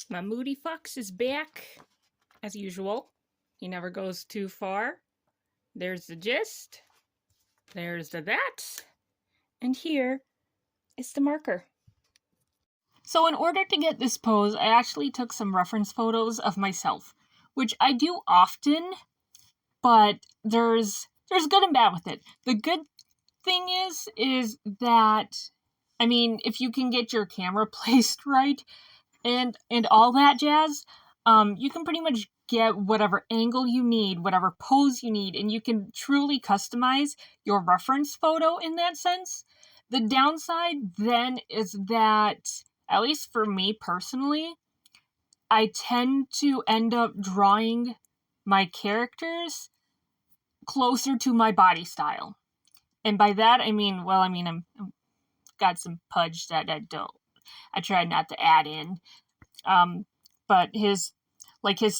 My Moody Fox is back, as usual. He never goes too far. There's the gist. There's the that. And here is the marker. So in order to get this pose, I actually took some reference photos of myself, which I do often, but there's good and bad with it. The good thing is that, I mean, if you can get your camera placed right, and all that jazz, you can pretty much get whatever angle you need, whatever pose you need, and you can truly customize your reference photo in that sense. The downside then is that, at least for me personally, I tend to end up drawing my characters closer to my body style. And by that, I'm got some pudge that I try not to add in. But his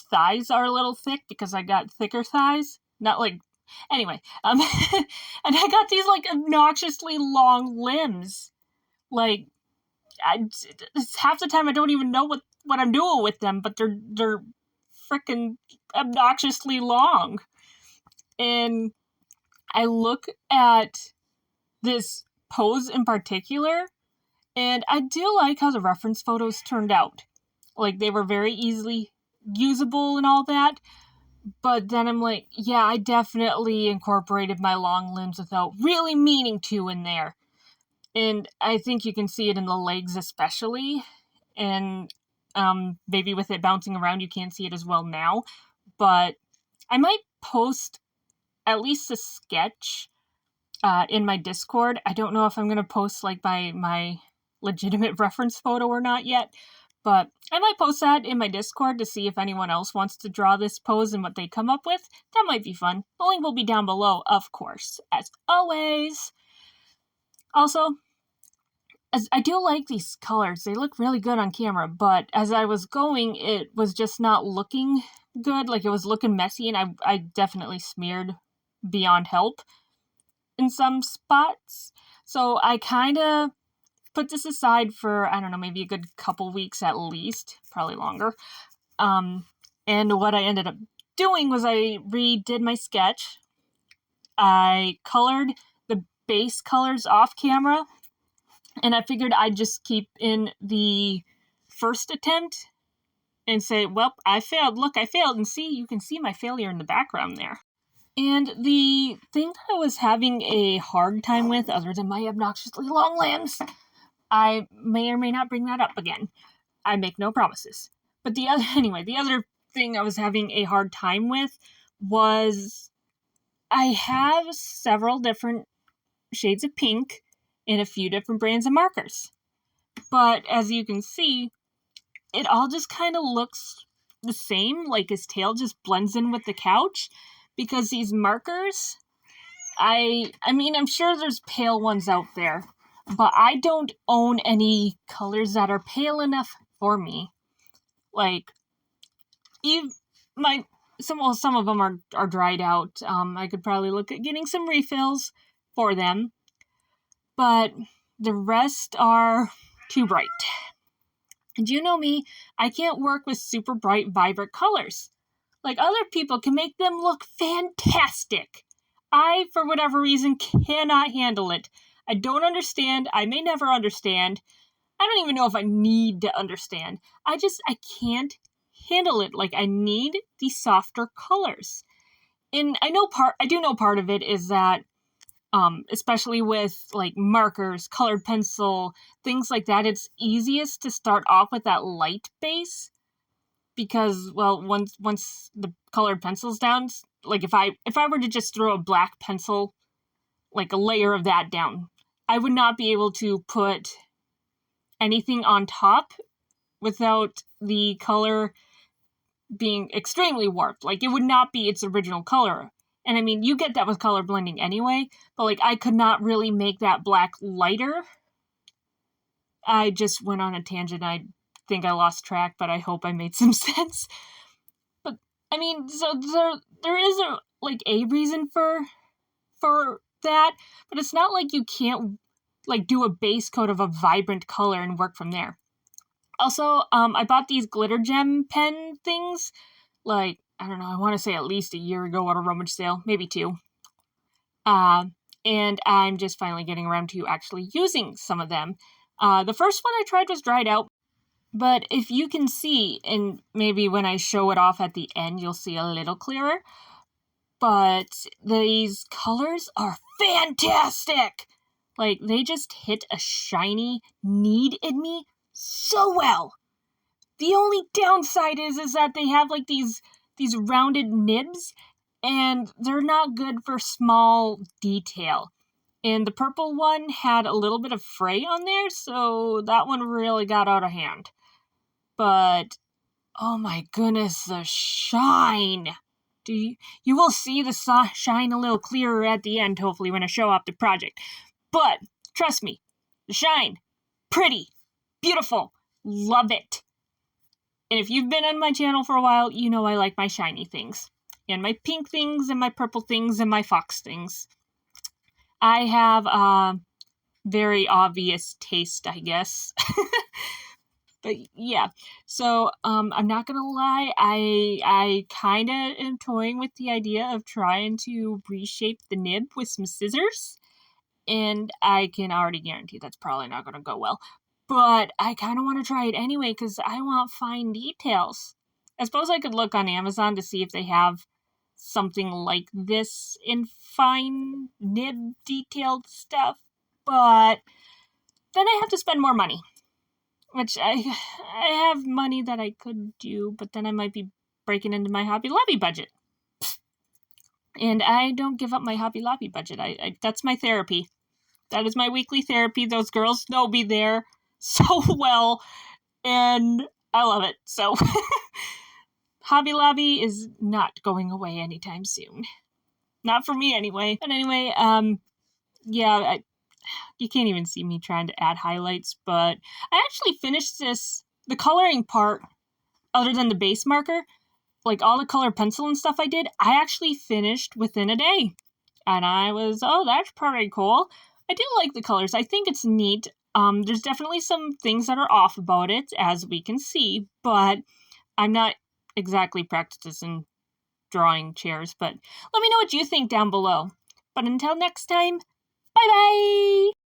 thighs are a little thick because I got thicker thighs. Not like, anyway, and I got these like obnoxiously long limbs. Like, it's half the time I don't even know what I'm doing with them, but they're freaking obnoxiously long. And I look at this pose in particular, and I do like how the reference photos turned out. Like, they were very easily usable and all that. But then I'm like, yeah, I definitely incorporated my long limbs without really meaning to in there. And I think you can see it in the legs especially. And maybe with it bouncing around, you can't see it as well now. But I might post at least a sketch in my Discord. I don't know if I'm going to post like my legitimate reference photo or not yet. But I might post that in my Discord to see if anyone else wants to draw this pose and what they come up with. That might be fun. The link will be down below, of course, as always. Also, as I do like these colors. They look really good on camera, but as I was going, it was just not looking good. Like, it was looking messy, and I definitely smeared beyond help in some spots. So I kind of put this aside for, I don't know, maybe a good couple weeks at least, probably longer. And what I ended up doing was I redid my sketch. I colored the base colors off camera, and I figured I'd just keep in the first attempt and say, well, I failed. Look, I failed. And see, you can see my failure in the background there. And the thing that I was having a hard time with, other than my obnoxiously long limbs, I may or may not bring that up again. I make no promises. But the other thing I was having a hard time with was I have several different shades of pink in a few different brands of markers. But as you can see, it all just kind of looks the same, like his tail just blends in with the couch, because these markers, I'm sure there's pale ones out there, but I don't own any colors that are pale enough for me. Like, some of them are dried out. I could probably look at getting some refills for them, but the rest are too bright. And you know me, I can't work with super bright, vibrant colors. Like, other people can make them look fantastic. I, for whatever reason, cannot handle it. I don't understand. I may never understand. I don't even know if I need to understand. I can't handle it. Like, I need these softer colors. And I do know part of it is that, especially with like markers, colored pencil, things like that, it's easiest to start off with that light base. Because, well, once the colored pencil's down, like if I were to just throw a black pencil, like a layer of that down, I would not be able to put anything on top without the color being extremely warped. Like, it would not be its original color. And I mean, you get that with color blending anyway, but like, I could not really make that black lighter. I just went on a tangent. I think I lost track, but I hope I made some sense. But I mean, so there is a reason for that, but it's not like you can't like do a base coat of a vibrant color and work from there. Also, I bought these glitter gem pen things, like, I don't know, I want to say at least a year ago at a rummage sale, maybe 2. And I'm just finally getting around to actually using some of them. The first one I tried was dried out, but if you can see, and maybe when I show it off at the end, you'll see a little clearer, but these colors are fantastic! Like, they just hit a shiny need in me so well. The only downside is that they have like these rounded nibs, and they're not good for small detail. And the purple one had a little bit of fray on there, so that one really got out of hand. But oh my goodness, the shine! You will see the shine a little clearer at the end, hopefully, when I show off the project. But trust me, the shine, pretty, beautiful, love it. And if you've been on my channel for a while, you know I like my shiny things. And my pink things, and my purple things, and my fox things. I have a very obvious taste, I guess. But yeah, so I'm not gonna lie, I kind of am toying with the idea of trying to reshape the nib with some scissors. And I can already guarantee that's probably not gonna go well. But I kind of want to try it anyway because I want fine details. I suppose I could look on Amazon to see if they have something like this in fine nib detailed stuff, but then I have to spend more money, which I have money that I could do, but then I might be breaking into my Hobby Lobby budget. And I don't give up my Hobby Lobby budget. That's my therapy. That is my weekly therapy. Those girls know me there so well, and I love it. So Hobby Lobby is not going away anytime soon. Not for me anyway. But anyway, yeah, you can't even see me trying to add highlights, but I actually finished the coloring part, other than the base marker, like all the color pencil and stuff I did, I actually finished within a day. And I was, oh, that's pretty cool. I do like the colors. I think it's neat. There's definitely some things that are off about it, as we can see, but I'm not exactly practicing drawing chairs. But let me know what you think down below. But until next time, bye-bye!